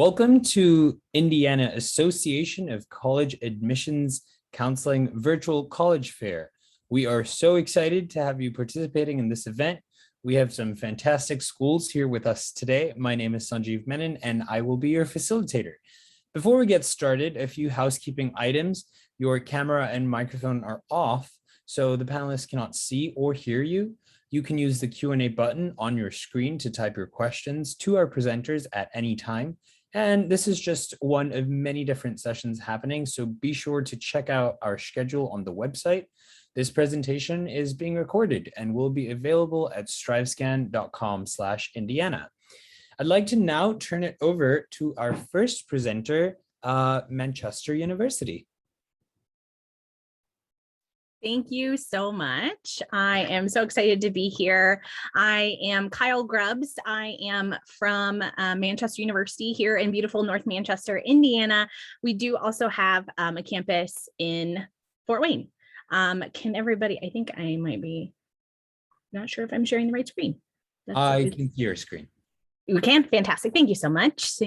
Welcome to Indiana Association of College Admissions Counseling Virtual College Fair. We are so excited to have you participating in this event. We have some fantastic schools here with us today. My name is Sanjeev Menon, and I will be your facilitator. Before we get started, a few housekeeping items. Your camera and microphone are off, so the panelists cannot see or hear you. You can use the Q&A button on your screen to type your questions to our presenters at any time. And this is just one of many different sessions happening, so be sure to check out our schedule on the website. This presentation is being recorded and will be available at strivescan.com/Indiana. I'd like to now turn it over to our first presenter, Manchester University. Thank you so much. I am so excited to be here. I am Kyle Grubbs. I am from Manchester University here in beautiful North Manchester, Indiana. We do also have a campus in Fort Wayne. Can everybody, I think I might be, not sure if I'm sharing the right screen. I can see your screen. You can? Fantastic. Thank you so much.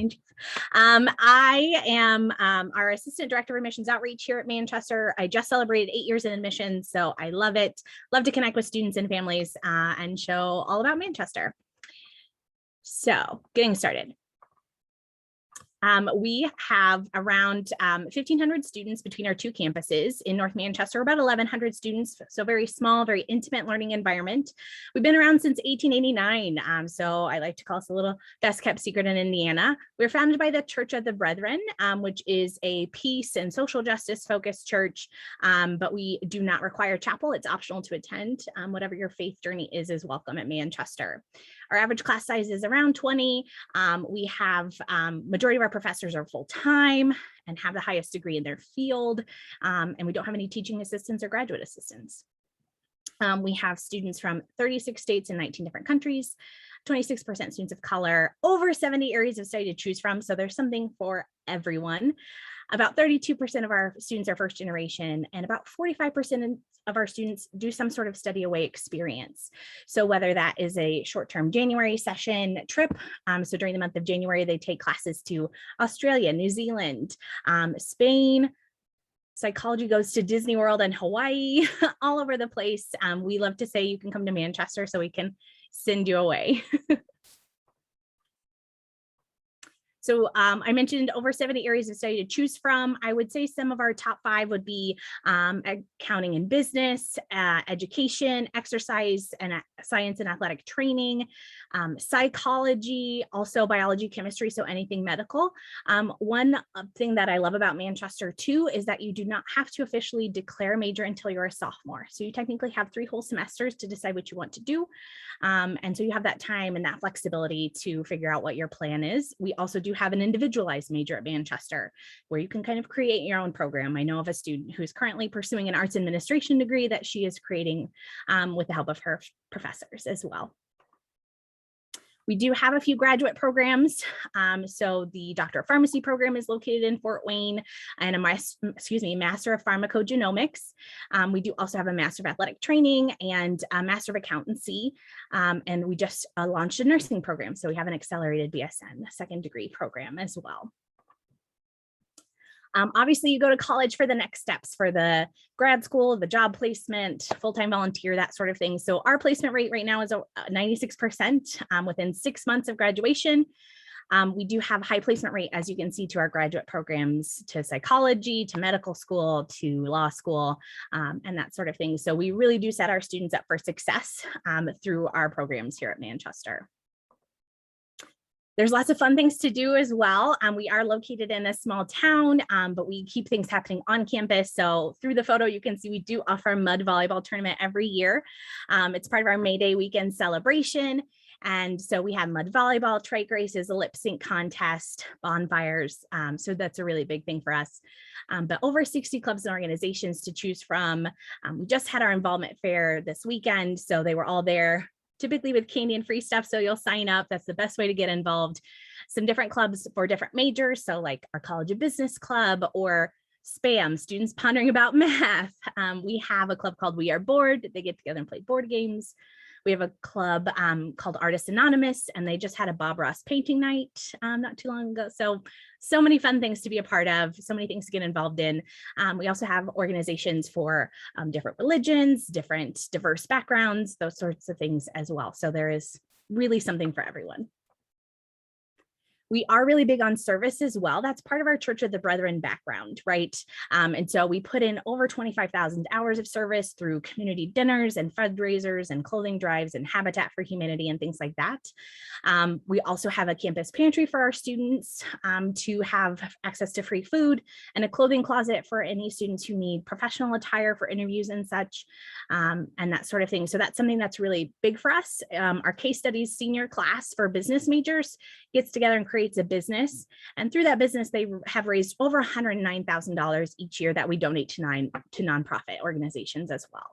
I am our Assistant Director of Admissions Outreach here at Manchester. I just celebrated 8 years in admissions, so I love it. Love to connect with students and families and show all about Manchester. So getting started. We have around 1,500 students between our two campuses. In North Manchester, about 1,100 students, so very small, very intimate learning environment. We've been around since 1889, so I like to call us a little best kept secret in Indiana. We were founded by the Church of the Brethren, which is a peace and social justice focused church, but we do not require chapel. It's optional to attend. Whatever your faith journey is welcome at Manchester. Our average class size is around 20. We have majority of our professors are full-time and have the highest degree in their field. And we don't have any teaching assistants or graduate assistants. We have students from 36 states and 19 different countries, 26% students of color, over 70 areas of study to choose from. So there's something for everyone. About 32% of our students are first generation, and about 45% of our students do some sort of study away experience. So whether that is a short-term January session trip, so during the month of January, they take classes to Australia, New Zealand, Spain. Psychology goes to Disney World and Hawaii, all over the place. We love to say you can come to Manchester so we can send you away. So I mentioned over 70 areas of study to choose from. I would say some of our top 5 would be accounting and business, education, exercise and science and athletic training, psychology, also biology, chemistry, so anything medical. One thing that I love about Manchester too is that you do not have to officially declare a major until you're a sophomore. So you technically have 3 whole semesters to decide what you want to do. And so you have that time and that flexibility to figure out what your plan is. We also do have an individualized major at Manchester where you can kind of create your own program. I know of a student who's currently pursuing an arts administration degree that she is creating with the help of her professors as well. We do have a few graduate programs. So the Doctor of Pharmacy program is located in Fort Wayne, and a Master of Pharmacogenomics. We do also have a Master of Athletic Training and a Master of Accountancy. And we just launched a nursing program. So we have an accelerated BSN, second degree program as well. Obviously, you go to college for the next steps, for the grad school, the job placement, full-time volunteer, that sort of thing. So our placement rate right now is 96% within 6 months of graduation. We do have high placement rate, as you can see, to our graduate programs, to psychology, to medical school, to law school, and that sort of thing. So we really do set our students up for success through our programs here at Manchester. There's lots of fun things to do as well. We are located in a small town, but we keep things happening on campus. So through the photo, you can see we do offer a mud volleyball tournament every year. It's part of our May Day weekend celebration. And so we have mud volleyball, trike races, a lip sync contest, bonfires. So that's a really big thing for us. But over 60 clubs and organizations to choose from. We just had our involvement fair this weekend, so they were all there, typically with candy and free stuff. So you'll sign up. That's the best way to get involved. Some different clubs for different majors. So like our College of Business Club or SPAM, Students Pondering About Math. We have a club called We Are Bored. They get together and play board games. We have a club called Artists Anonymous, and they just had a Bob Ross painting night not too long ago. So many fun things to be a part of, so many things to get involved in. We also have organizations for different religions, different diverse backgrounds, those sorts of things as well. So there is really something for everyone. We are really big on service as well. That's part of our Church of the Brethren background, right? And so we put in over 25,000 hours of service through community dinners and fundraisers and clothing drives and Habitat for Humanity and things like that. We also have a campus pantry for our students to have access to free food, and a clothing closet for any students who need professional attire for interviews and such, and that sort of thing. So that's something that's really big for us. Our case studies senior class for business majors gets together and creates a business. And through that business, they have raised over $109,000 each year that we donate to nonprofit organizations as well.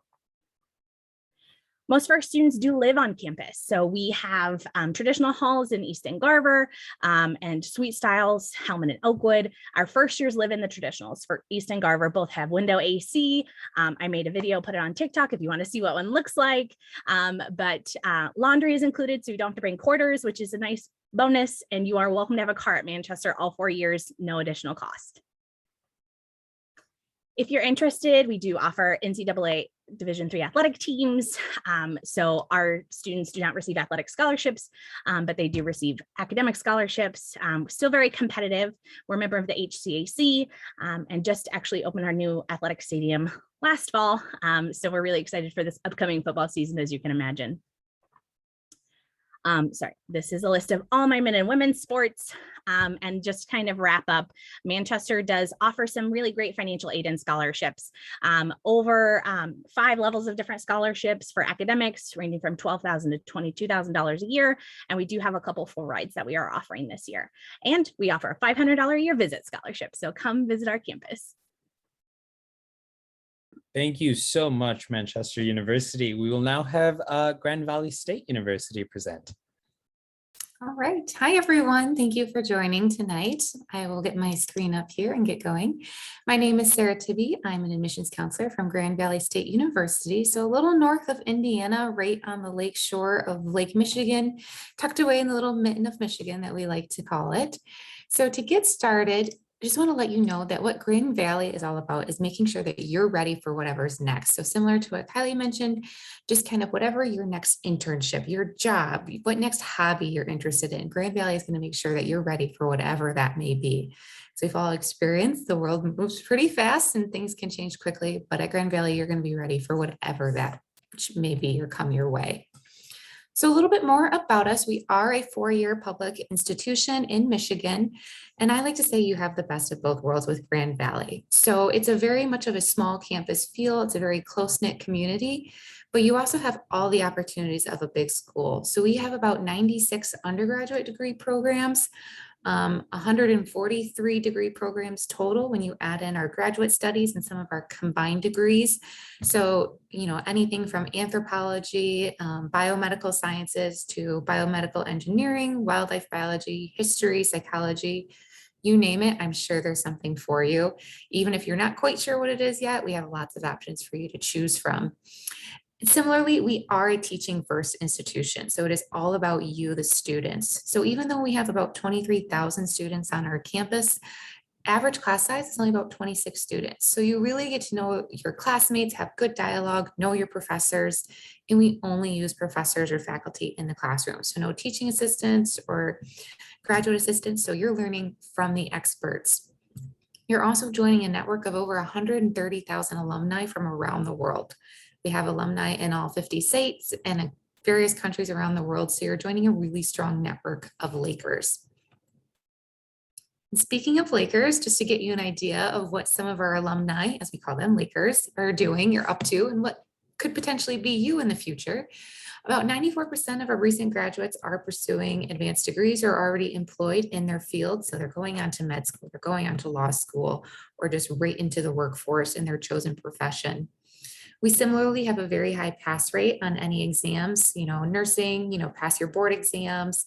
Most of our students do live on campus. So we have traditional halls in East and Garver and Suite Styles, Hellman and Oakwood. Our first years live in the traditionals. For East and Garver, both have window AC. I made a video, put it on TikTok if you want to see what one looks like. But laundry is included, so you don't have to bring quarters, which is a nice bonus. And you are welcome to have a car at Manchester all 4 years, no additional cost. If you're interested, we do offer NCAA Division III athletic teams. So our students do not receive athletic scholarships, but they do receive academic scholarships. Still very competitive. We're a member of the HCAC and just actually opened our new athletic stadium last fall. So we're really excited for this upcoming football season, as you can imagine. Sorry, this is a list of all my men and women's sports. And just kind of wrap up, Manchester does offer some really great financial aid and scholarships, over 5 levels of different scholarships for academics, ranging from $12,000 to $22,000 a year. And we do have a couple full rides that we are offering this year. And we offer a $500 a year visit scholarship. So come visit our campus. Thank you so much, Manchester University. We will now have Grand Valley State University present. All right. Hi, everyone. Thank you for joining tonight. I will get my screen up here and get going. My name is Sarah Tibby. I'm an admissions counselor from Grand Valley State University, so a little north of Indiana, right on the lake shore of Lake Michigan, tucked away in the little mitten of Michigan that we like to call it. So to get started, I just want to let you know that what Grand Valley is all about is making sure that you're ready for whatever's next. So similar to what Kylie mentioned, just kind of whatever your next internship, your job, what next hobby you're interested in, Grand Valley is going to make sure that you're ready for whatever that may be. So we've all experienced the world moves pretty fast and things can change quickly, but at Grand Valley, you're going to be ready for whatever that may be or come your way. So a little bit more about us. We are a 4-year public institution in Michigan, and I like to say you have the best of both worlds with Grand Valley. So it's a very much of a small campus feel. It's a very close-knit community, but you also have all the opportunities of a big school. So we have about 96 undergraduate degree programs, 143 degree programs total when you add in our graduate studies and some of our combined degrees. So, you know, anything from anthropology, biomedical sciences to biomedical engineering, wildlife biology, history, psychology, you name it, I'm sure there's something for you. Even if you're not quite sure what it is yet, we have lots of options for you to choose from. Similarly, we are a teaching first institution. So it is all about you, the students. So even though we have about 23,000 students on our campus, average class size is only about 26 students. So you really get to know your classmates, have good dialogue, know your professors, and we only use professors or faculty in the classroom. So no teaching assistants or graduate assistants. So you're learning from the experts. You're also joining a network of over 130,000 alumni from around the world. We have alumni in all 50 states and in various countries around the world. So you're joining a really strong network of Lakers. And speaking of Lakers, just to get you an idea of what some of our alumni, as we call them, Lakers, are doing, you're up to, and what could potentially be you in the future. About 94% of our recent graduates are pursuing advanced degrees or already employed in their field. So they're going on to med school, they're going on to law school, or just right into the workforce in their chosen profession. We similarly have a very high pass rate on any exams, you know, nursing, you know, pass your board exams,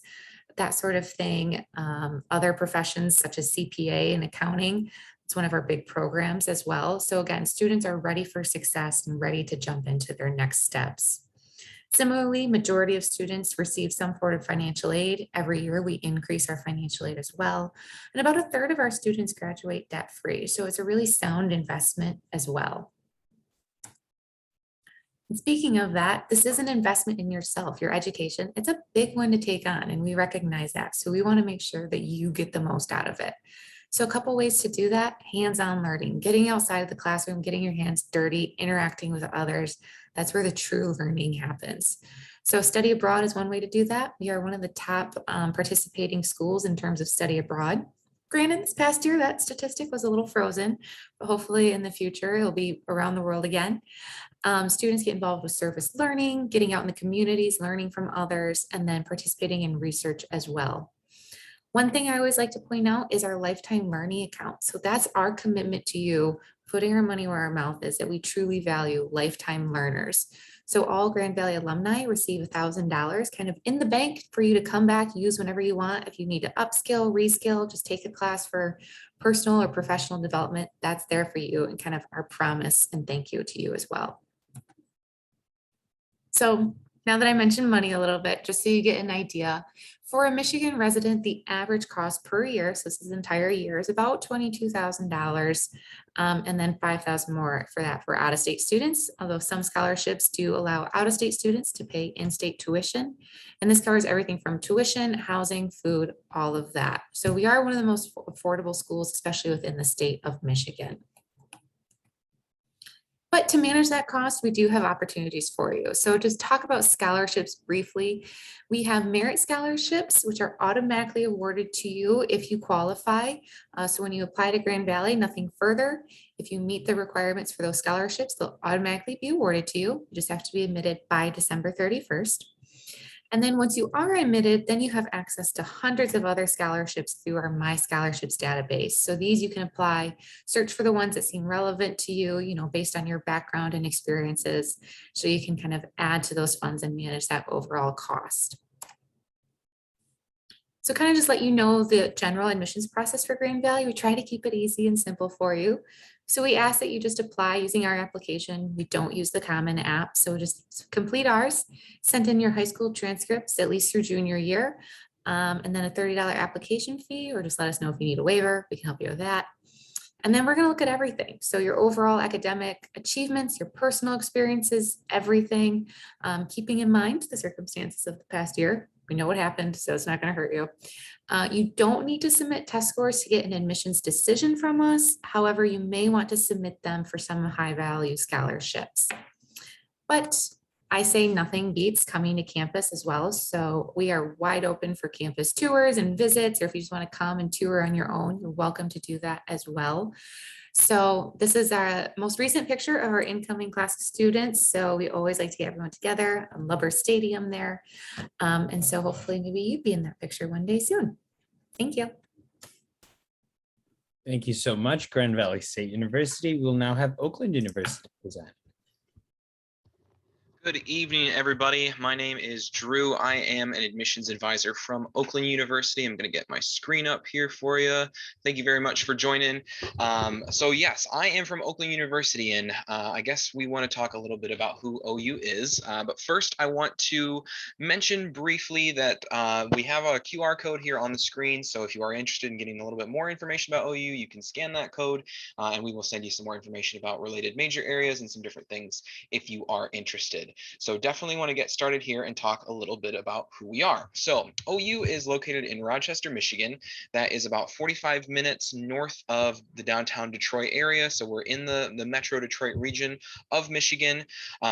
that sort of thing. Other professions such as CPA and accounting, it's one of our big programs as well. So again, students are ready for success and ready to jump into their next steps. Similarly, majority of students receive some form of financial aid. Every year we increase our financial aid as well. And about a third of our students graduate debt-free. So it's a really sound investment as well. And speaking of that, this is an investment in yourself, your education. It's a big one to take on, and we recognize that. So we want to make sure that you get the most out of it. So a couple ways to do that: hands-on learning, getting outside of the classroom, getting your hands dirty, interacting with others. That's where the true learning happens. So study abroad is one way to do that. We are one of the top participating schools in terms of study abroad. Granted, this past year, that statistic was a little frozen, but hopefully in the future, it'll be around the world again. Students get involved with service learning, getting out in the communities, learning from others, and then participating in research as well. One thing I always like to point out is our lifetime learning account. So that's our commitment to you, putting our money where our mouth is, that we truly value lifetime learners. So all Grand Valley alumni receive $1,000 kind of in the bank for you to come back, use whenever you want. If you need to upskill, reskill, just take a class for personal or professional development, that's there for you, and kind of our promise and thank you to you as well. So now that I mentioned money a little bit, just so you get an idea, for a Michigan resident, the average cost per year, so this is entire year, is about $22,000, and then $5,000 more for that for out-of-state students, although some scholarships do allow out-of-state students to pay in-state tuition. And this covers everything from tuition, housing, food, all of that. So we are one of the most affordable schools, especially within the state of Michigan. But to manage that cost, we do have opportunities for you. So just talk about scholarships briefly. We have merit scholarships, which are automatically awarded to you if you qualify. So when you apply to Grand Valley, nothing further. If you meet the requirements for those scholarships, they'll automatically be awarded to you. You just have to be admitted by December 31st. And then once you are admitted, then you have access to hundreds of other scholarships through our My Scholarships database. So these you can apply, search for the ones that seem relevant to you, based on your background and experiences. So you can kind of add to those funds and manage that overall cost. So kind of just let you know the general admissions process for Grand Valley. We try to keep it easy and simple for you. So we ask that you just apply using our application. We don't use the Common App, so just complete ours, send in your high school transcripts at least through junior year, and then a $30 application fee, or just let us know if you need a waiver. We can help you with that. And then we're going to look at everything. So your overall academic achievements, your personal experiences, everything, keeping in mind the circumstances of the past year. We know what happened, so it's not going to hurt you. You don't need to submit test scores to get an admissions decision from us. However, you may want to submit them for some high value scholarships. But I say nothing beats coming to campus as well. So we are wide open for campus tours and visits, or if you just want to come and tour on your own, you're welcome to do that as well. So this is our most recent picture of our incoming class of students. So we always like to get everyone together on Lubber Stadium there. And so hopefully maybe you'd be in that picture one day soon. Thank you. Thank you so much, Grand Valley State University. We'll now have Oakland University present. Good evening, everybody. My name is Drew. I am an admissions advisor from Oakland University. I'm going to get my screen up here for you. Thank you very much for joining. So yes, I am from Oakland University, and I guess we want to talk a little bit about who OU is. But first, I want to mention briefly that we have a QR code here on the screen. So if you are interested in getting a little bit more information about OU, you can scan that code, and we will send you some more information about related major areas and some different things if you are interested. So definitely want to get started here and talk a little bit about who we are. So OU is located in Rochester, Michigan. That is about 45 minutes north of the downtown Detroit area. So we're in the Metro Detroit region of Michigan.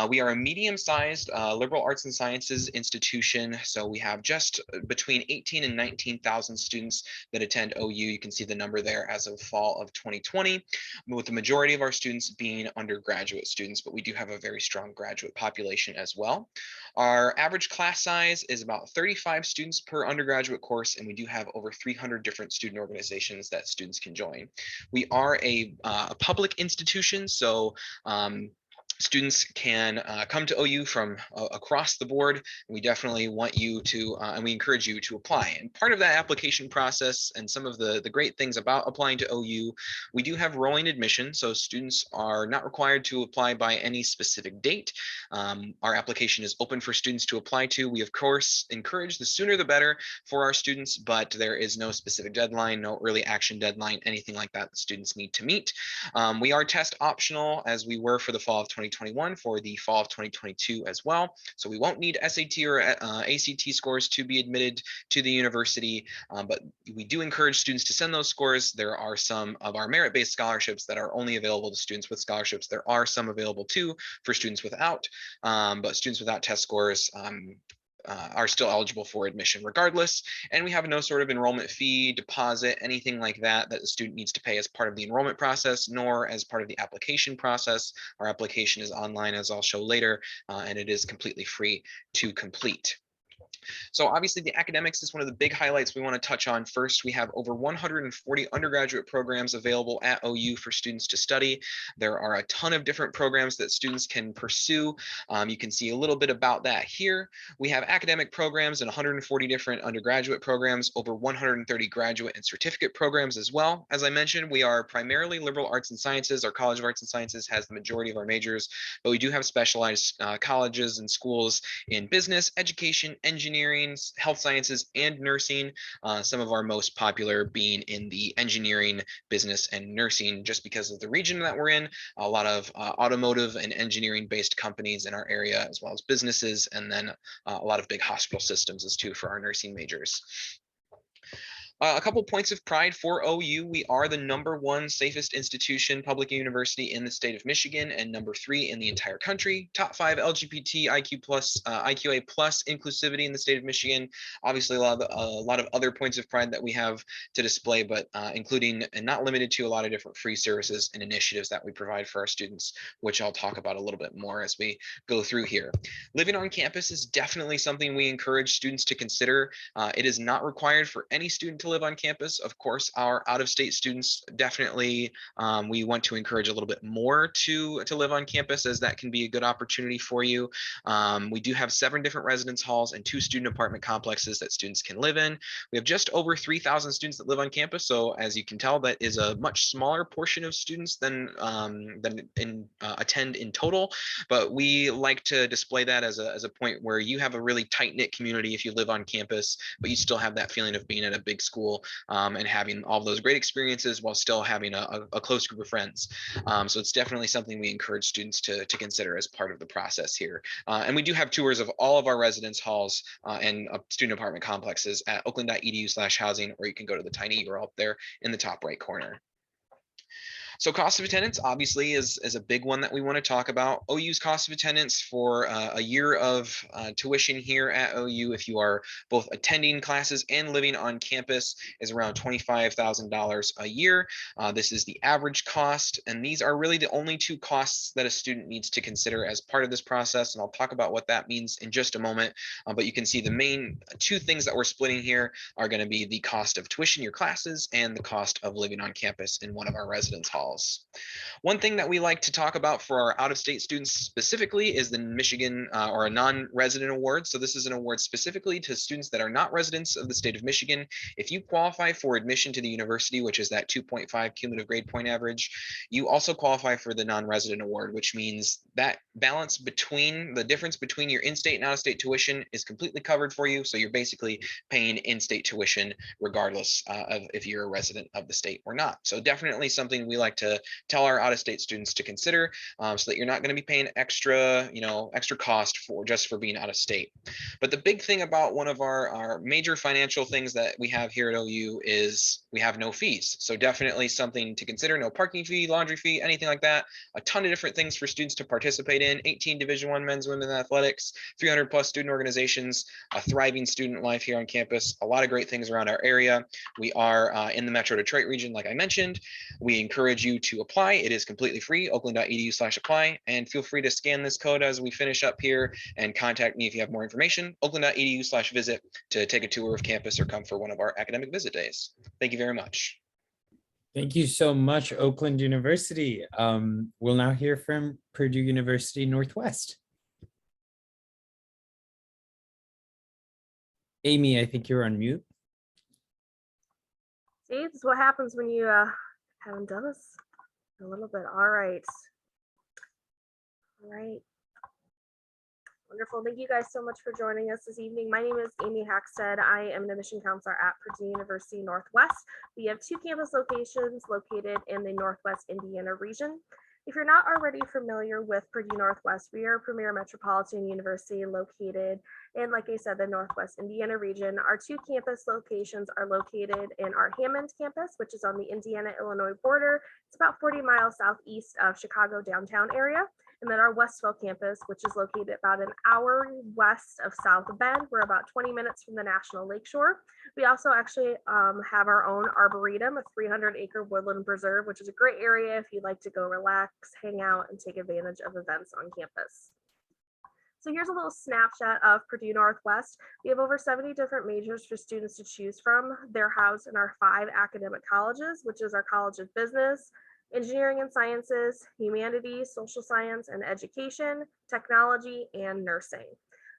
We are a medium-sized liberal arts and sciences institution. So we have just between 18 and 19,000 students that attend OU. You can see the number there as of fall of 2020, with the majority of our students being undergraduate students, but we do have a very strong graduate population as well. Our average class size is about 35 students per undergraduate course, and we do have over 300 different student organizations that students can join. We are a public institution, so students can come to OU from across the board. We definitely want you to, and we encourage you to apply. And part of that application process and some of the great things about applying to OU, we do have rolling admission. So students are not required to apply by any specific date. Our application is open for students to apply to. We, of course, encourage the sooner the better for our students, but there is no specific deadline, no early action deadline, anything like that students need to meet. We are test optional, as we were for the fall of 2021, for the fall of 2022 as well. So we won't need SAT or ACT scores to be admitted to the university, but we do encourage students to send those scores. There are some of our merit-based scholarships that are only available to students with scholarships. There are some available too for students without, but students without test scores are still eligible for admission regardless. And we have no sort of enrollment fee, deposit, anything like that that the student needs to pay as part of the enrollment process, nor as part of the application process. Our application is online, as I'll show later, and it is completely free to complete. So obviously the academics is one of the big highlights we want to touch on first. We have over 140 undergraduate programs available at OU for students to study. There are a ton of different programs that students can pursue. You can see a little bit about that here. We have academic programs and 140 different undergraduate programs, over 130 graduate and certificate programs as well. As I mentioned, we are primarily liberal arts and sciences. Our College of Arts and Sciences has the majority of our majors, but we do have specialized colleges and schools in business, education, engineering, health sciences, and nursing. Some of our most popular being in the engineering, business, and nursing, just because of the region that we're in. A lot of automotive and engineering based companies in our area, as well as businesses, and then a lot of big hospital systems as too for our nursing majors. A couple points of pride for OU. We are the #1 safest institution, public university in the state of Michigan, and #3 in the entire country. Top 5 LGBT IQA plus inclusivity in the state of Michigan. Obviously, a lot of other points of pride that we have to display, but including and not limited to a lot of different free services and initiatives that we provide for our students, which I'll talk about a little bit more as we go through here. Living on campus is definitely something we encourage students to consider. It is not required for any student to live on campus. Of course, our out-of-state students definitely, we want to encourage a little bit more to live on campus, as that can be a good opportunity for you. We do have 7 different residence halls and 2 student apartment complexes that students can live in. We have just over 3,000 students that live on campus, so as you can tell, that is a much smaller portion of students than attend in total. But we like to display that as a point where you have a really tight-knit community if you live on campus, but you still have that feeling of being at a big school, and having all those great experiences while still having a close group of friends. So it's definitely something we encourage students to consider as part of the process here. And we do have tours of all of our residence halls and student apartment complexes at oakland.edu/housing, or you can go to the tiny URL up there in the top right corner. So cost of attendance obviously is a big one that we want to talk about. OU's cost of attendance for a year of tuition here at OU, if you are both attending classes and living on campus, is around $25,000 a year. This is the average cost, and these are really the only 2 costs that a student needs to consider as part of this process, and I'll talk about what that means in just a moment. But you can see the main 2 things that we're splitting here are going to be the cost of tuition, your classes, and the cost of living on campus in one of our residence halls. One thing that we like to talk about for our out-of-state students specifically is the Michigan or a non-resident award. So this is an award specifically to students that are not residents of the state of Michigan. If you qualify for admission to the university, which is that 2.5 cumulative grade point average, you also qualify for the non-resident award, which means that balance between the difference between your in-state and out-of-state tuition is completely covered for you. So you're basically paying in-state tuition regardless of if you're a resident of the state or not. So definitely something we like to tell our out-of-state students to consider, so that you're not going to be paying extra cost for being out of state. But the big thing about one of our major financial things that we have here at OU is we have no fees. So definitely something to consider. No parking fee, laundry fee, anything like that. A ton of different things for students to participate in. 18 Division I men's, women's athletics, 300 plus student organizations, a thriving student life here on campus. A lot of great things around our area. We are in the Metro Detroit region, like I mentioned. We encourage you to apply. It is completely free, oakland.edu/apply, and feel free to scan this code as we finish up here and contact me if you have more information, oakland.edu/visit, to take a tour of campus or come for one of our academic visit days. Thank you very much. Thank you so much, Oakland University. We'll now hear from Purdue University Northwest. Amy, I think you're on mute. See, this is what happens when you haven't done this a little bit. All right. Wonderful. Thank you guys so much for joining us this evening. My name is Amy Hackstead. I am an admission counselor at Purdue University Northwest. We have 2 campus locations located in the Northwest Indiana region. If you're not already familiar with Purdue Northwest, we are a premier metropolitan university located in, like I said, the Northwest Indiana region. Our 2 campus locations are located in our Hammond campus, which is on the Indiana-Illinois border. It's about 40 miles southeast of Chicago downtown area. And then our Westville campus, which is located about an hour west of South Bend. We're about 20 minutes from the National Lakeshore. We also actually have our own arboretum, a 300-acre woodland preserve, which is a great area if you'd like to go relax, hang out, and take advantage of events on campus. So here's a little snapshot of Purdue Northwest. We have over 70 different majors for students to choose from. They're housed in our 5 academic colleges, which is our College of Business, Engineering and Sciences, Humanities, Social Science and Education, Technology, and Nursing.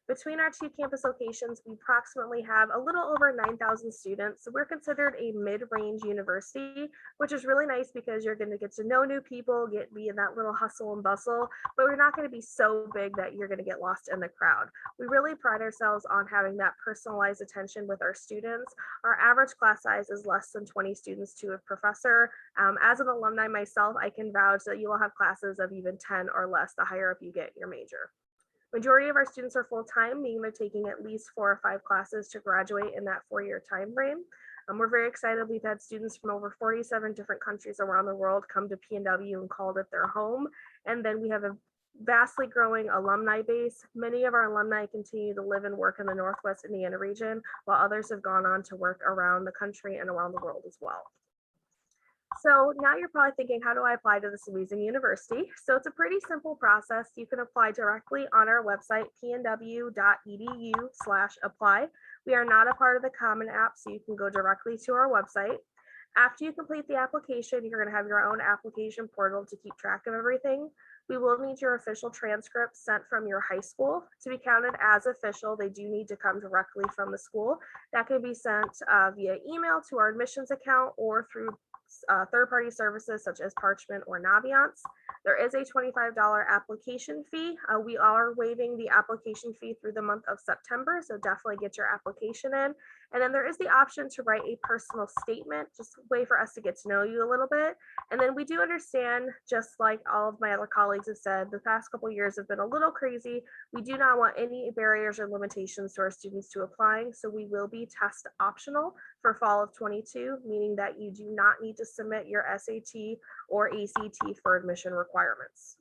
Between our 2 campus locations, we approximately have a little over 9,000 students. So we're considered a mid-range university, which is really nice because you're going to get to know new people, be in that little hustle and bustle, but we're not going to be so big that you're going to get lost in the crowd. We really pride ourselves on having that personalized attention with our students. Our average class size is less than 20 students to a professor. As an alumni myself, I can vouch that you will have classes of even 10 or less the higher up you get your major. Majority of our students are full-time, meaning they're taking at least 4 or 5 classes to graduate in that 4-year time frame. We're very excited. We've had students from over 47 different countries around the world come to PNW and called it their home. And then we have a vastly growing alumni base. Many of our alumni continue to live and work in the Northwest Indiana region, while others have gone on to work around the country and around the world as well. So now you're probably thinking, how do I apply to this amazing university? So it's a pretty simple process. You can apply directly on our website, pnw.edu/apply. We are not a part of the Common App, so you can go directly to our website. After you complete the application, you're going to have your own application portal to keep track of everything. We will need your official transcript sent from your high school. To be counted as official, they do need to come directly from the school. That can be sent via email to our admissions account or through third-party services such as Parchment or Naviance. There is a $25 application fee. We are waiving the application fee through the month of September, so definitely get your application in. And then there is the option to write a personal statement, just a way for us to get to know you a little bit. And then we do understand, just like all of my other colleagues have said, the past couple of years have been a little crazy. We do not want any barriers or limitations to our students to applying, so we will be test optional for fall of 22, meaning that you do not need to submit your SAT or ACT for admission requirements.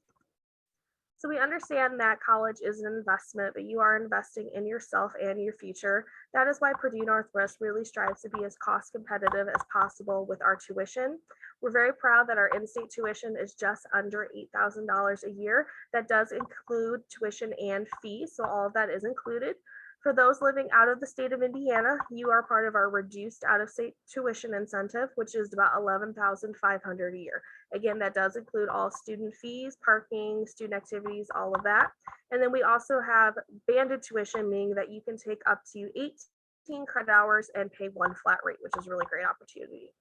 So we understand that college is an investment, but you are investing in yourself and your future. That is why Purdue Northwest really strives to be as cost competitive as possible with our tuition. We're very proud that our in-state tuition is just under $8,000 a year. That does include tuition and fees, so all of that is included. For those living out of the state of Indiana, you are part of our reduced out-of-state tuition incentive, which is about $11,500 a year. Again, that does include all student fees, parking, student activities, all of that. And then we also have banded tuition, meaning that you can take up to 18 credit hours and pay 1 flat rate, which is a really great opportunity.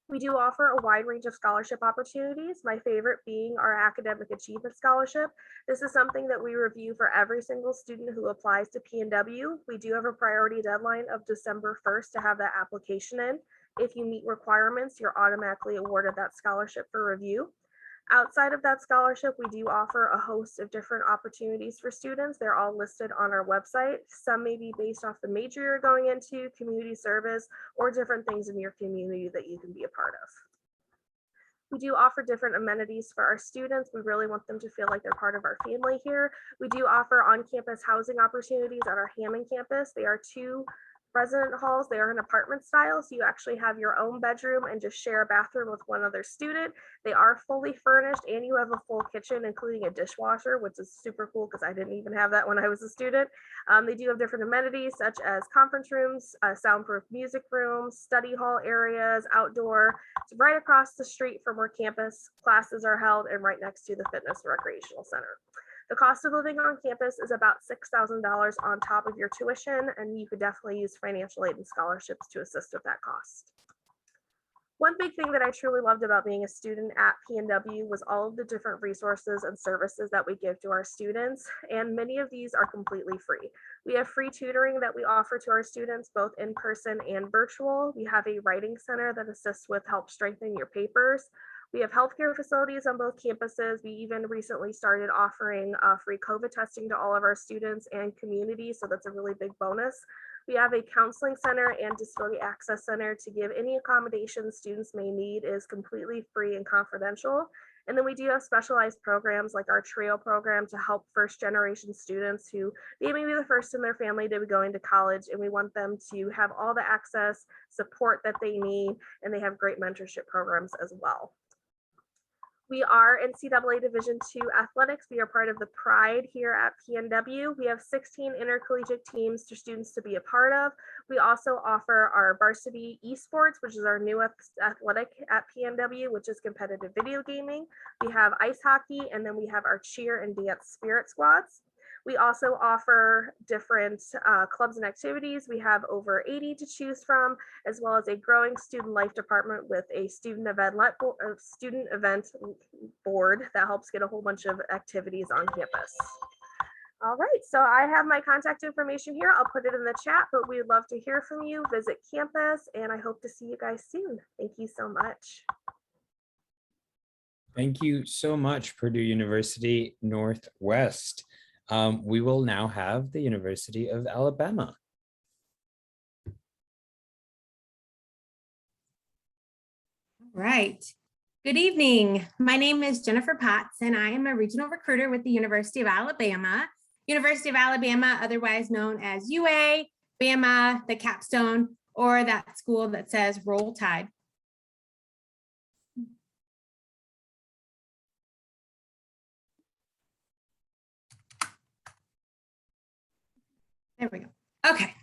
We do offer a wide range of scholarship opportunities, my favorite being our Academic Achievement Scholarship. This is something that we review for every single student who applies to PNW. We do have a priority deadline of December 1st to have that application in. If you meet requirements, you're automatically awarded that scholarship for review. Outside of that scholarship, we do offer a host of different opportunities for students. They're all listed on our website. Some may be based off the major you're going into, community service, or different things in your community that you can be a part of. We do offer different amenities for our students. We really want them to feel like they're part of our family here. We do offer on-campus housing opportunities at our Hammond campus. They are 2 Resident halls, they are an apartment style, so you actually have your own bedroom and just share a bathroom with one other student. They are fully furnished and you have a full kitchen, including a dishwasher, which is super cool because I didn't even have that when I was a student. They do have different amenities such as conference rooms, soundproof music rooms, study hall areas, outdoor. It's right across the street from where campus classes are held and right next to the fitness and recreational center. The cost of living on campus is about $6,000 on top of your tuition, and you could definitely use financial aid and scholarships to assist with that cost. One big thing that I truly loved about being a student at PNW was all of the different resources and services that we give to our students, and many of these are completely free. We have free tutoring that we offer to our students, both in person and virtual. We have a writing center that assists with help strengthening your papers. We have healthcare facilities on both campuses. We even recently started offering free COVID testing to all of our students and community, so that's a really big bonus. We have a counseling center and disability access center to give any accommodations students may need is completely free and confidential. And then we do have specialized programs like our TRIO program to help first generation students who they may be the first in their family to be going to college, and we want them to have all the access, support that they need, and they have great mentorship programs as well. We are NCAA Division II athletics. We are part of the Pride here at PNW. We have 16 intercollegiate teams for students to be a part of. We also offer our varsity esports, which is our new athletic at PNW, which is competitive video gaming. We have ice hockey, and then we have our cheer and dance spirit squads. We also offer different clubs and activities. We have over 80 to choose from, as well as a growing student life department with a student event board that helps get a whole bunch of activities on campus. All right, so I have my contact information here. I'll put it in the chat, but we'd love to hear from you. Visit campus, and I hope to see you guys soon. Thank you so much. Thank you so much, Purdue University Northwest. We will now have the University of Alabama. Right. Good evening. My name is Jennifer Potts, and I am a regional recruiter with the University of Alabama. University of Alabama, otherwise known as UA, Bama, the capstone, or that school that says Roll Tide. There we go. Okay.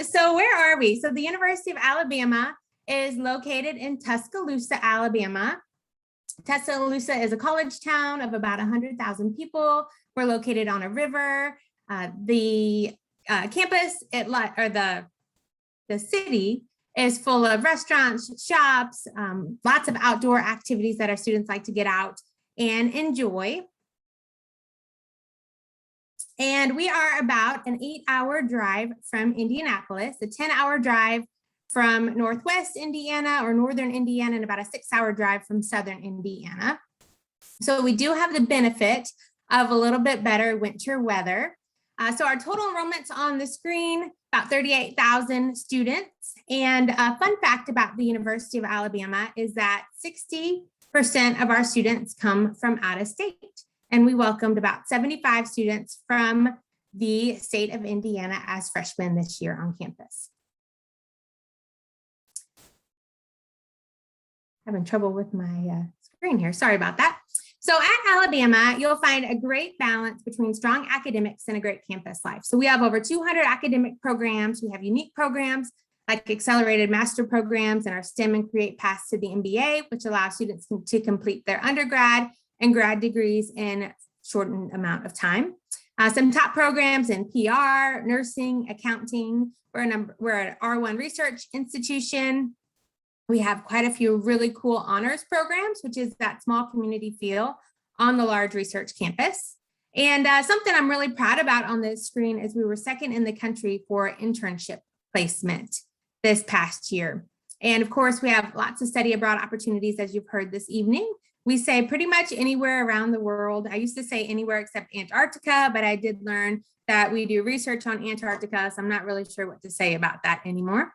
So where are we? So the University of Alabama is located in Tuscaloosa, Alabama. Tuscaloosa is a college town of about 100,000 people. We're located on a river. The campus, the city is full of restaurants, shops, lots of outdoor activities that our students like to get out and enjoy. And we are about an 8-hour drive from Indianapolis, a 10-hour drive from Northwest Indiana or Northern Indiana, and about a 6-hour drive from Southern Indiana. So we do have the benefit of a little bit better winter weather. So our total enrollment's on the screen, about 38,000 students. And a fun fact about the University of Alabama is that 60% of our students come from out of state. And we welcomed about 75 students from the state of Indiana as freshmen this year on campus. Having trouble with my screen here. Sorry about that. So at Alabama, you'll find a great balance between strong academics and a great campus life. So we have over 200 academic programs. We have unique programs like accelerated master programs and our STEM and Create paths to the MBA, which allow students to complete their undergrad and grad degrees in shortened amount of time. Some top programs in PR, nursing, accounting. We're an R1 research institution. We have quite a few really cool honors programs, which is that small community feel on the large research campus. And something I'm really proud about on this screen is we were second in the country for internship placement this past year. And of course, we have lots of study abroad opportunities, as you've heard this evening. We say pretty much anywhere around the world. I used to say anywhere except Antarctica, but I did learn that we do research on Antarctica, so I'm not really sure what to say about that anymore.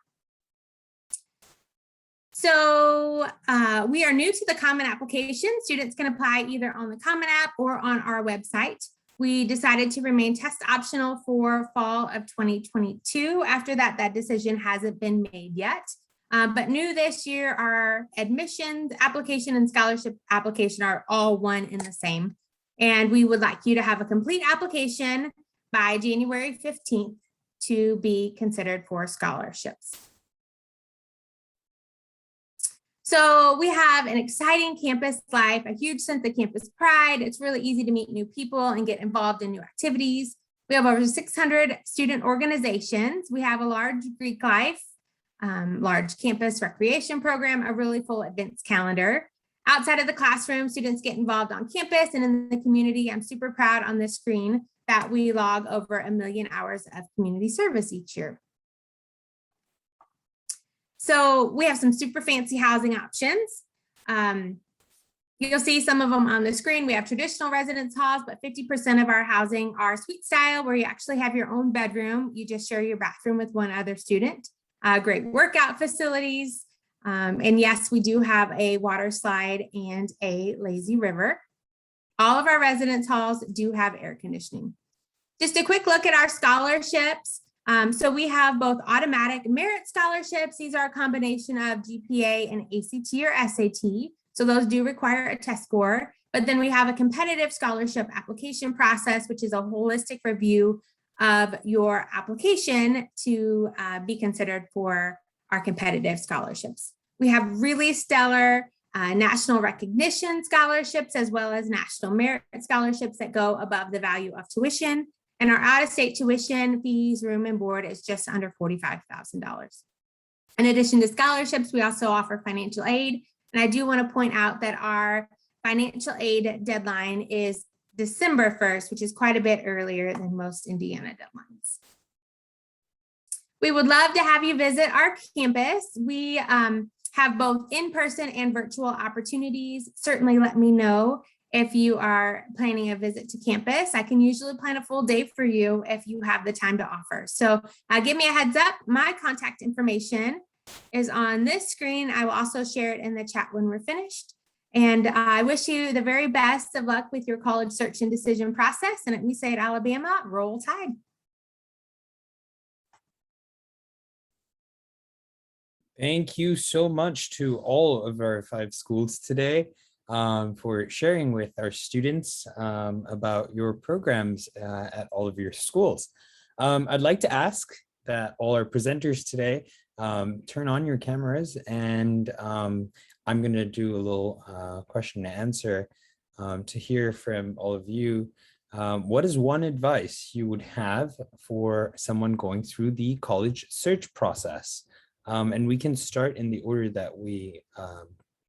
So we are new to the Common Application. Students can apply either on the Common App or on our website. We decided to remain test optional for fall of 2022. After that, that decision hasn't been made yet. But new this year, our admissions application and scholarship application are all one and the same. And we would like you to have a complete application by January 15th to be considered for scholarships. So we have an exciting campus life, a huge sense of campus pride. It's really easy to meet new people and get involved in new activities. We have over 600 student organizations. We have a large Greek life, large campus recreation program, a really full events calendar. Outside of the classroom, students get involved on campus and in the community. I'm super proud on this screen that we log over 1 million hours of community service each year. So we have some super fancy housing options. You'll see some of them on the screen. We have traditional residence halls, but 50% of our housing are suite style, where you actually have your own bedroom. You just share your bathroom with one other student. Great workout facilities. And yes, we do have a water slide and a lazy river. All of our residence halls do have air conditioning. Just a quick look at our scholarships. So we have both automatic merit scholarships. These are a combination of GPA and ACT or SAT. So those do require a test score. But then we have a competitive scholarship application process, which is a holistic review of your application to be considered for our competitive scholarships. We have really stellar national recognition scholarships, as well as national merit scholarships that go above the value of tuition. And our out-of-state tuition fees, room and board is just under $45,000. In addition to scholarships, we also offer financial aid. And I do want to point out that our financial aid deadline is December 1st, which is quite a bit earlier than most Indiana deadlines. We would love to have you visit our campus. We have both in-person and virtual opportunities. Certainly let me know if you are planning a visit to campus. I can usually plan a full day for you if you have the time to offer. So give me a heads up. My contact information is on this screen. I will also share it in the chat when we're finished. And I wish you the very best of luck with your college search and decision process. And at We Say at Alabama, roll Tide. Thank you so much to all of our 5 schools today for sharing with our students about your programs at all of your schools. I'd like to ask that all our presenters today turn on your cameras, and I'm going to do a little question and answer to hear from all of you. What is one advice you would have for someone going through the college search process? And we can start in the order that we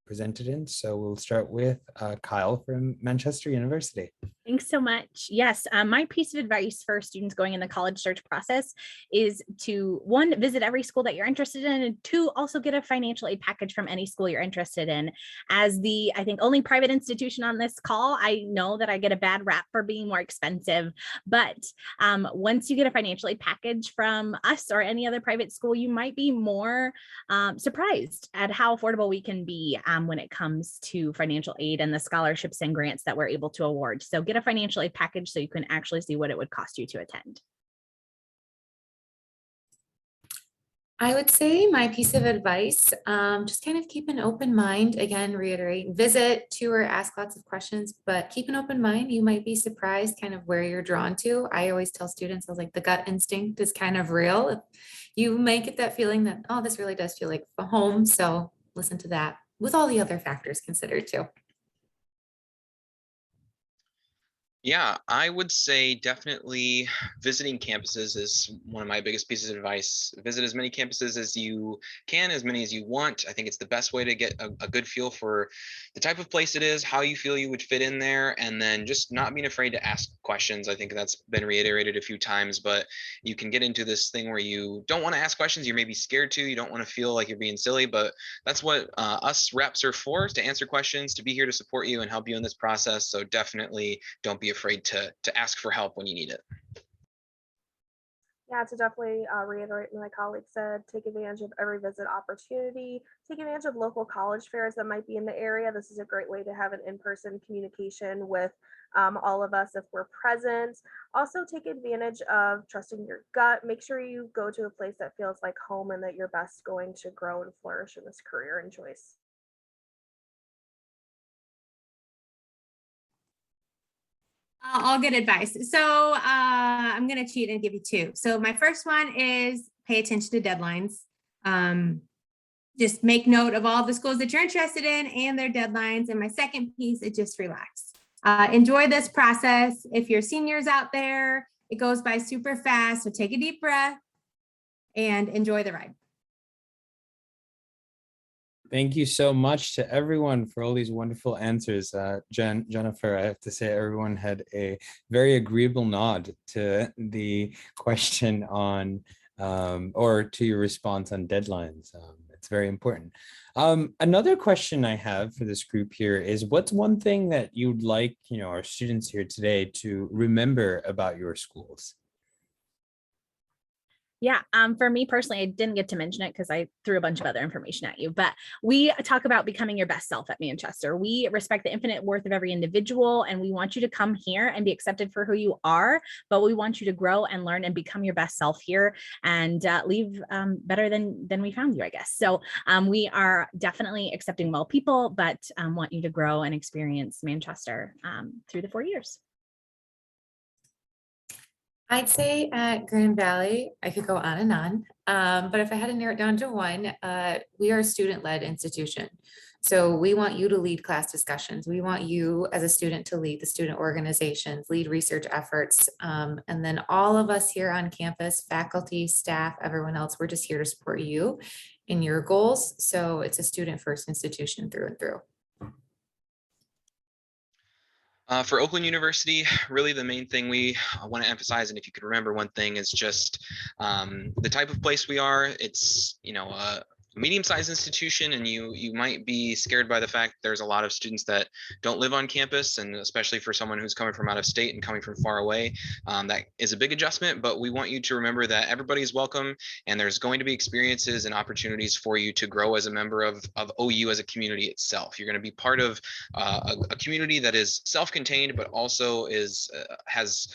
presented in. So we'll start with Kyle from Manchester University. Thanks so much. Yes, my piece of advice for students going in the college search process is to, 1, visit every school that you're interested in, and 2, also get a financial aid package from any school you're interested in. As the, I think, only private institution on this call, I know that I get a bad rap for being more expensive, but once you get a financial aid package from us or any other private school, you might be more surprised at how affordable we can be when it comes to financial aid and the scholarships and grants that we're able to award. So get a financial aid package so you can actually see what it would cost you to attend. I would say my piece of advice, just kind of keep an open mind. Again, reiterate, visit, tour, ask lots of questions, but keep an open mind. You might be surprised kind of where you're drawn to. I always tell students, I was like, the gut instinct is kind of real. You may get that feeling that, oh, this really does feel like home. So listen to that with all the other factors considered too. Yeah, I would say definitely visiting campuses is one of my biggest pieces of advice. Visit as many campuses as you can, as many as you want. I think it's the best way to get a good feel for the type of place it is, how you feel you would fit in there, and then just not being afraid to ask questions. I think that's been reiterated a few times, but you can get into this thing where you don't want to ask questions. You're maybe scared to, you don't want to feel like you're being silly, but that's what us reps are for, to answer questions, to be here to support you and help you in this process. So definitely don't be afraid to ask for help when you need it. Yeah, to definitely reiterate what my colleague said, take advantage of every visit opportunity, take advantage of local college fairs that might be in the area. This is a great way to have an in-person communication with all of us if we're present. Also take advantage of trusting your gut. Make sure you go to a place that feels like home and that you're best going to grow and flourish in this career and choice. All good advice. So I'm going to cheat and give you two. So my first one is pay attention to deadlines. Just make note of all the schools that you're interested in and their deadlines. And my second piece is just relax. Enjoy this process. If you're seniors out there, it goes by super fast. So take a deep breath and enjoy the ride. Thank you so much to everyone for all these wonderful answers. Jennifer, I have to say everyone had a very agreeable nod to the question on, or to your response on deadlines. It's very important. Another question I have for this group here is, what's one thing that you'd like, our students here today to remember about your schools? Yeah, for me personally, I didn't get to mention it because I threw a bunch of other information at you, but we talk about becoming your best self at Manchester. We respect the infinite worth of every individual, and we want you to come here and be accepted for who you are, but we want you to grow and learn and become your best self here and leave better than we found you, I guess. So we are definitely accepting well people, but want you to grow and experience Manchester through the 4 years. I'd say at Grand Valley, I could go on and on, but if I had to narrow it down to one, we are a student-led institution. So we want you to lead class discussions. We want you as a student to lead the student organizations, lead research efforts. And then all of us here on campus, faculty, staff, everyone else, we're just here to support you in your goals. So it's a student-first institution through and through. For Oakland University, really the main thing we want to emphasize, and if you could remember one thing, is just the type of place we are. It's, a medium-sized institution, and you might be scared by the fact there's a lot of students that don't live on campus, and especially for someone who's coming from out of state and coming from far away, that is a big adjustment. But we want you to remember that everybody's welcome, and there's going to be experiences and opportunities for you to grow as a member of OU as a community itself. You're going to be part of a community that is self-contained, but also has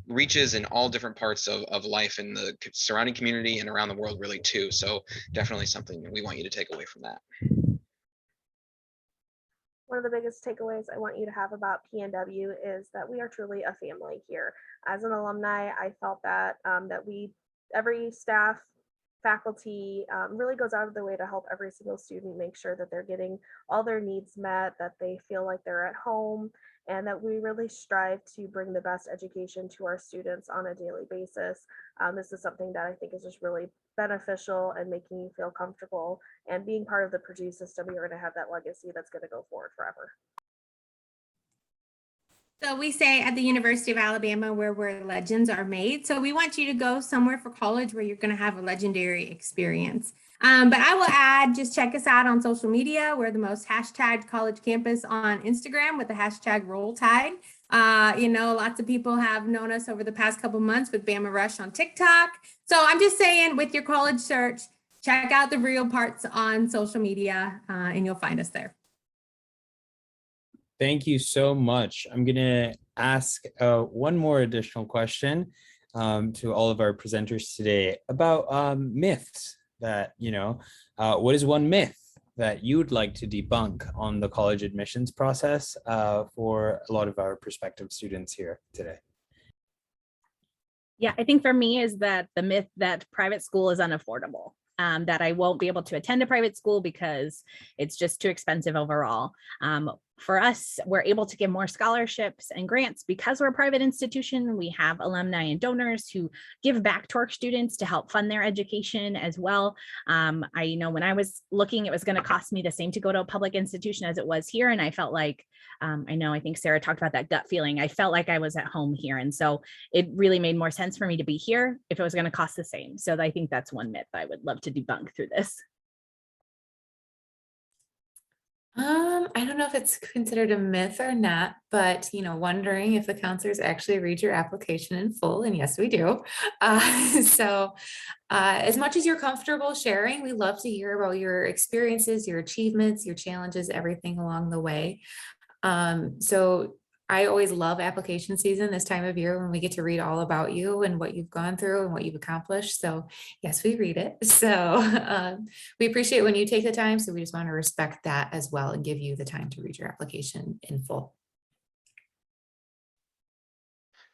reaches in all different parts of life in the surrounding community and around the world, really, too. So definitely something we want you to take away from that. One of the biggest takeaways I want you to have about PNW is that we are truly a family here. As an alumni, I felt that every staff, faculty really goes out of their way to help every single student make sure that they're getting all their needs met, that they feel like they're at home, and that we really strive to bring the best education to our students on a daily basis. This is something that I think is just really beneficial and making you feel comfortable, and being part of the Purdue system, you're going to have that legacy that's going to go forward forever. So we say at the University of Alabama, where legends are made. So we want you to go somewhere for college where you're going to have a legendary experience. But I will add, just check us out on social media. We're the most hashtagged college campus on Instagram with the hashtag Roll Tide. Lots of people have known us over the past couple months with Bama Rush on TikTok. So I'm just saying, with your college search, check out the real parts on social media and you'll find us there. Thank you so much. I'm going to ask one more additional question to all of our presenters today about myths that, what is one myth that you'd like to debunk on the college admissions process for a lot of our prospective students here today? Yeah, I think for me is that the myth that private school is unaffordable. That I won't be able to attend a private school because it's just too expensive overall. For us, we're able to give more scholarships and grants because we're a private institution. We have alumni and donors who give back to our students to help fund their education as well. I know when I was looking, it was going to cost me the same to go to a public institution as it was here. And I felt like, I think Sarah talked about that gut feeling. I felt like I was at home here. And so it really made more sense for me to be here if it was going to cost the same. So I think that's one myth I would love to debunk through this. I don't know if it's considered a myth or not, but wondering if the counselors actually read your application in full, and yes, we do. So as much as you're comfortable sharing, we love to hear about your experiences, your achievements, your challenges, everything along the way. So I always love application season this time of year when we get to read all about you and what you've gone through and what you've accomplished. So yes, we read it. So we appreciate when you take the time. So we just want to respect that as well and give you the time to read your application in full.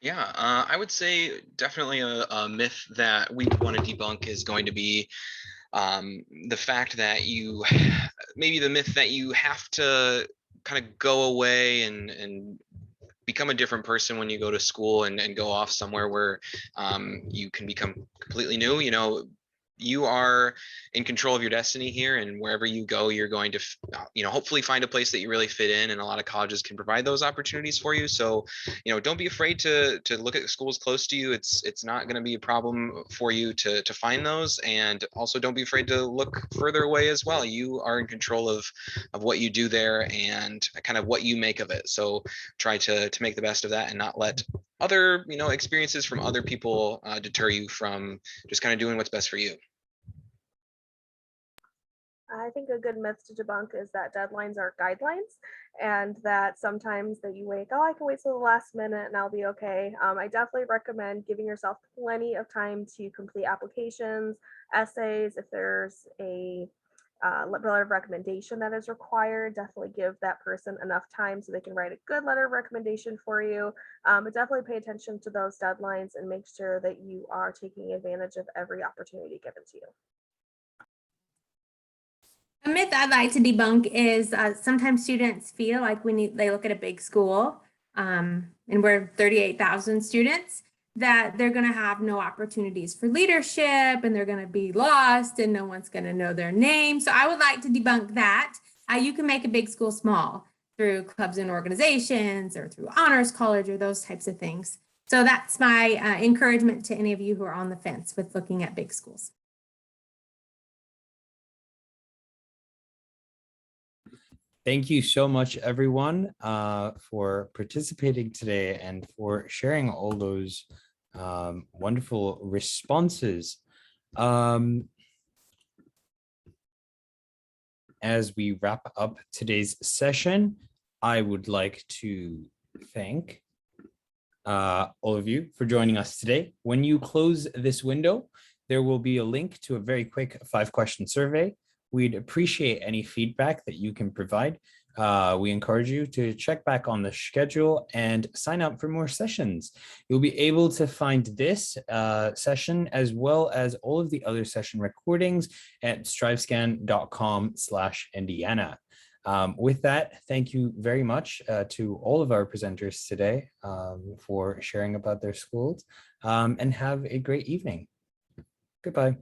Yeah, I would say definitely a myth that we want to debunk is going to be the fact that maybe the myth that you have to kind of go away and become a different person when you go to school and go off somewhere where you can become completely new. You are in control of your destiny here, and wherever you go, you're going to hopefully find a place that you really fit in, and a lot of colleges can provide those opportunities for you. So don't be afraid to look at schools close to you. It's not going to be a problem for you to find those, and also don't be afraid to look further away as well. You are in control of what you do there and kind of what you make of it. So try to make the best of that and not let other experiences from other people deter you from just kind of doing what's best for you. I think a good myth to debunk is that deadlines are guidelines, and that sometimes that you wait, oh, I can wait till the last minute and I'll be okay. I definitely recommend giving yourself plenty of time to complete applications, essays. If there's a letter of recommendation that is required, definitely give that person enough time so they can write a good letter of recommendation for you. But definitely pay attention to those deadlines and make sure that you are taking advantage of every opportunity given to you. A myth I'd like to debunk is sometimes students feel like they look at a big school and we're 38,000 students, that they're going to have no opportunities for leadership and they're going to be lost and no one's going to know their name. So I would like to debunk that. You can make a big school small through clubs and organizations or through honors college or those types of things. So that's my encouragement to any of you who are on the fence with looking at big schools. Thank you so much, everyone, for participating today and for sharing all those wonderful responses. As we wrap up today's session, I would like to thank all of you for joining us today. When you close this window, there will be a link to a very quick 5-question survey. We'd appreciate any feedback that you can provide. We encourage you to check back on the schedule and sign up for more sessions. You'll be able to find this session as well as all of the other session recordings at strivescan.com/Indiana. With that, thank you very much to all of our presenters today for sharing about their schools, and have a great evening. Goodbye.